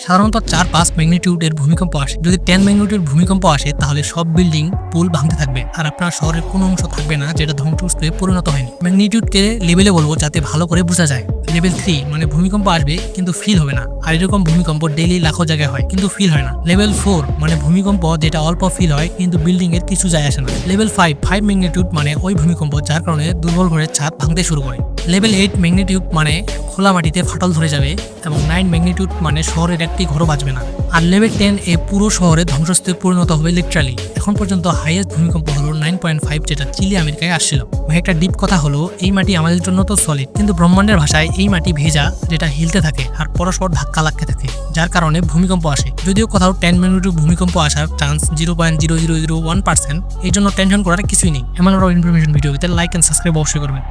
সাধারণত 4-5 ম্যাগনিটিউডের ভূমিকম্প আসে। যদি 10 ম্যাগনিটিউডের ভূমিকম্প আসে তাহলে সব বিল্ডিং পুল ভাঙতে থাকবে আর আপনার শহরের কোনো অংশ থাকবে না যেটা ধ্বংসস্তূপে পরিণত হয়নি। ম্যাগনিটিউডকে লেভেলে বলবো যাতে ভালো করে বোঝা যায়। লেভেল 3 মানে ভূমিকম্প আসবে কিন্তু ফিল হবে না, আর এরকম ভূমিকম্প ডেইলি লাখো জায়গায় হয় কিন্তু ফিল হয় না। লেভেল 4 মানে ভূমিকম্প যেটা অল্প ফিল হয় কিন্তু বিল্ডিং এর কিছু যায় আসে না। লেভেল 5 ম্যাগনিটিউড মানে ওই ভূমিকম্প যার কারণে দুর্বল ঘরের ছাদ ভাঙতে শুরু করে। লেভেল 8 ম্যাগনিটিউড মানে খোলা মাটিতে ফাটল ধরে যাবে, এবং 9 ম্যাগনিটিউড মানে শহরের একটি ঘরও বাঁচবে না। আর লেভেল 10 এ পুরো শহরে ধ্বংসস্তূপে পরিণত হবে লিটারালি। এখন পর্যন্ত হাইয়েস্ট ভূমিকম্প হলো 9.5 যেটা চিলি আমেরিকায় আসছিল। একটা ডিপ কথা হলো এই মাটি আমাদের জন্য তো সলিড, কিন্তু ব্রহ্মাণ্ডের ভাষায় এই মাটি ভেজা যেটা হিলতে থাকে আর পরস্পর ধাক্কা লাগতে থাকে, যার কারণে ভূমিকম্প আসে। যদিও কোথাও 10 ম্যাগনিটিউড ভূমিকম্প আসার চান্স 0.0001%, এই জন্য টেনশন করার কিছুই নেই। এমন আরো ইনফরমেশন ভিডিও পেতে লাইক এন্ড সাবস্ক্রাইব অবশ্যই করবেন।